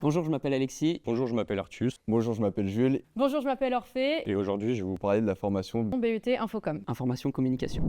Bonjour, je m'appelle Alexis. Bonjour, je m'appelle Artus. Bonjour, je m'appelle Jules. Bonjour, je m'appelle Orphée. Et aujourd'hui, je vais vous Parler de la formation BUT Infocom. Information communication.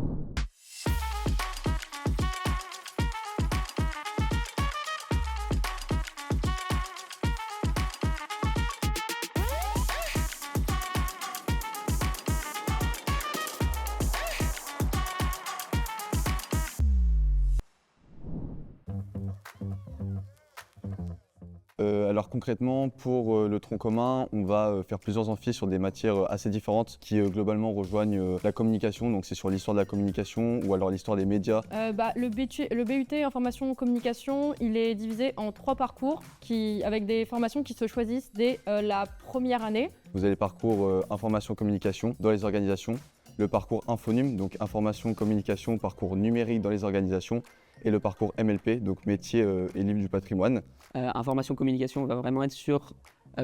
Alors concrètement, pour le tronc commun, on va faire plusieurs amphis sur des matières assez différentes qui globalement rejoignent la communication. Donc c'est sur l'histoire de la communication ou alors l'histoire des médias. Le BUT Information Communication, il est divisé en 3 parcours avec des formations qui se choisissent dès la première année. Vous avez le parcours information communication dans les organisations, le parcours Infonum, donc information communication, parcours numérique dans les organisations, et le parcours MLP, donc métier et livre du patrimoine. Information communication va vraiment être sur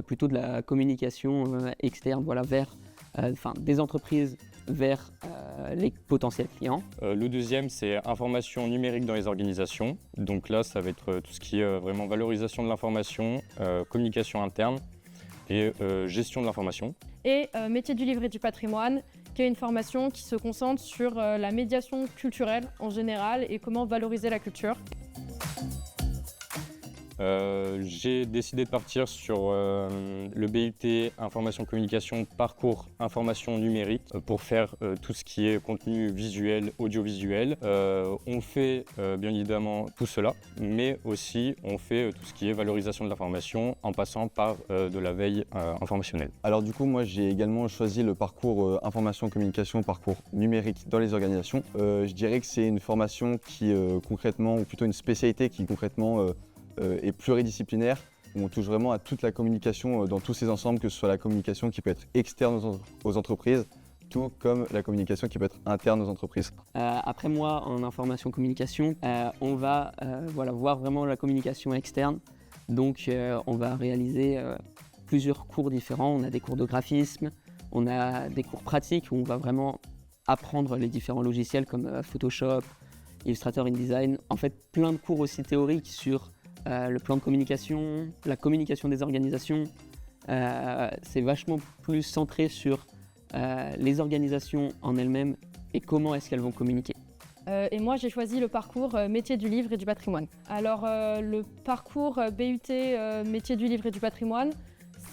plutôt de la communication externe, voilà, vers des entreprises vers les potentiels clients. Le deuxième, c'est information numérique dans les organisations. Donc là, ça va être tout ce qui est vraiment valorisation de l'information, communication interne et gestion de l'information. Et métier du livre et du patrimoine, qui est une formation qui se concentre sur la médiation culturelle en général et comment valoriser la culture. J'ai décidé de partir sur le BUT Information Communication Parcours Information Numérique pour faire tout ce qui est contenu visuel, audiovisuel. On fait bien évidemment tout cela, mais aussi on fait tout ce qui est valorisation de l'information en passant par de la veille informationnelle. Alors du coup, moi j'ai également choisi le parcours Information Communication, parcours numérique dans les organisations. Je dirais que c'est une formation qui concrètement, ou plutôt une spécialité qui concrètement est pluridisciplinaire, où on touche vraiment à toute la communication dans tous ses ensembles, que ce soit la communication qui peut être externe aux entreprises, tout comme la communication qui peut être interne aux entreprises. Après moi, en information communication, on va voir vraiment la communication externe. Donc on va réaliser plusieurs cours différents. On a des cours de graphisme, on a des cours pratiques où on va vraiment apprendre les différents logiciels comme Photoshop, Illustrator, InDesign. En fait, plein de cours aussi théoriques sur le plan de communication, la communication des organisations. C'est vachement plus centré sur les organisations en elles-mêmes et comment est-ce qu'elles vont communiquer. Et moi, j'ai choisi le parcours métier du livre et du patrimoine. Alors, le parcours BUT métier du livre et du patrimoine,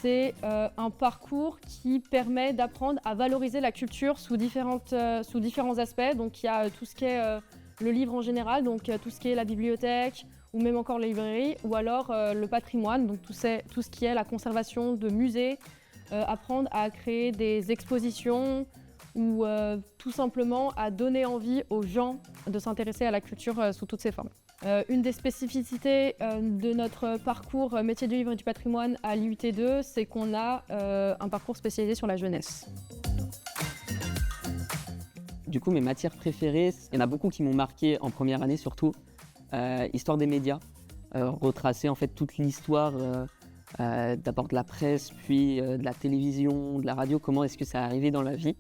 c'est un parcours qui permet d'apprendre à valoriser la culture sous différents aspects. Donc, il y a tout ce qui est le livre en général, donc tout ce qui est la bibliothèque, ou même encore les librairies, ou alors le patrimoine, donc tout ce qui est la conservation de musées, apprendre à créer des expositions ou tout simplement à donner envie aux gens de s'intéresser à la culture sous toutes ses formes. Une des spécificités de notre parcours métier du livre et du patrimoine à l'IUT2, c'est qu'on a un parcours spécialisé sur la jeunesse. Du coup, mes matières préférées, il y en a beaucoup qui m'ont marqué en première année surtout. Histoire des médias, retracer en fait toute l'histoire d'abord de la presse, puis de la télévision, de la radio, comment est-ce que ça est arrivé dans la vie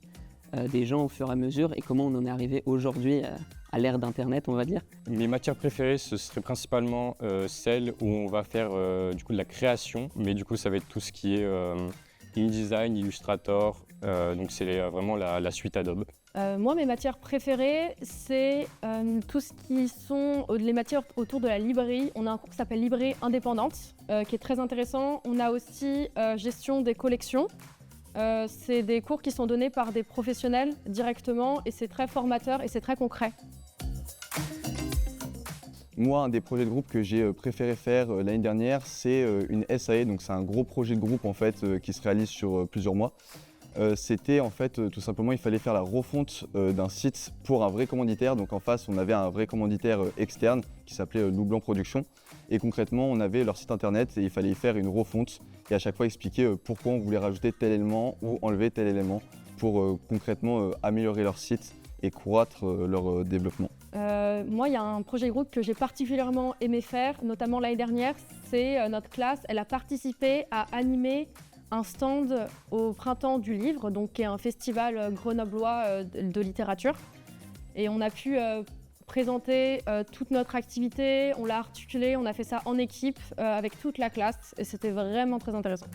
des gens au fur et à mesure et comment on en est arrivé aujourd'hui à l'ère d'Internet, on va dire. Mes matières préférées, ce serait principalement celles où on va faire du coup de la création, mais du coup ça va être tout ce qui est InDesign, Illustrator, donc c'est vraiment la suite Adobe. Moi, mes matières préférées, c'est tout ce qui sont les matières autour de la librairie. On a un cours qui s'appelle Librairie indépendante, qui est très intéressant. On a aussi gestion des collections. C'est des cours qui sont donnés par des professionnels directement et c'est très formateur et c'est très concret. Moi, un des projets de groupe que j'ai préféré faire l'année dernière, c'est une SAE, donc c'est un gros projet de groupe en fait qui se réalise sur plusieurs mois. C'était en fait tout simplement il fallait faire la refonte d'un site pour un vrai commanditaire. Donc en face on avait un vrai commanditaire externe qui s'appelait Loup Blanc Production et concrètement on avait leur site internet et il fallait y faire une refonte et à chaque fois expliquer pourquoi on voulait rajouter tel élément ou enlever tel élément pour concrètement améliorer leur site et croître leur développement. Moi, il y a un projet de groupe que j'ai particulièrement aimé faire, notamment l'année dernière. C'est notre classe, elle a participé à animer un stand au Printemps du Livre, donc qui est un festival grenoblois de littérature. Et on a pu présenté toute notre activité, on l'a articulé, on a fait ça en équipe avec toute la classe et c'était vraiment très intéressant.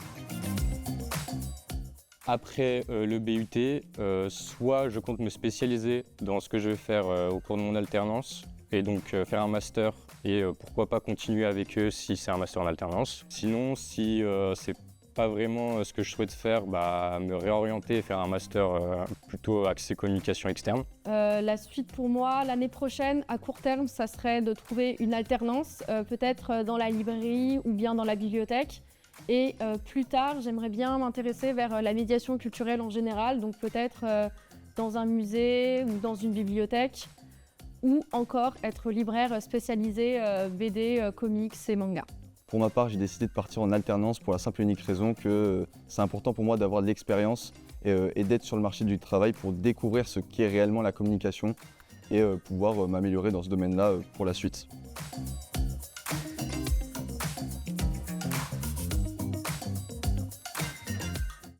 Après le BUT, soit je compte me spécialiser dans ce que je vais faire au cours de mon alternance et donc faire un master et pourquoi pas continuer avec eux si c'est un master en alternance. Sinon, si c'est pas vraiment ce que je souhaite faire, me réorienter et faire un master plutôt axé communication externe. La suite pour moi, l'année prochaine, à court terme, ça serait de trouver une alternance, peut-être dans la librairie ou bien dans la bibliothèque. Et plus tard, j'aimerais bien m'intéresser vers la médiation culturelle en général, donc peut-être dans un musée ou dans une bibliothèque, ou encore être libraire spécialisé BD, comics et manga. Pour ma part, j'ai décidé de partir en alternance pour la simple et unique raison que c'est important pour moi d'avoir de l'expérience et d'être sur le marché du travail pour découvrir ce qu'est réellement la communication et pouvoir m'améliorer dans ce domaine-là pour la suite.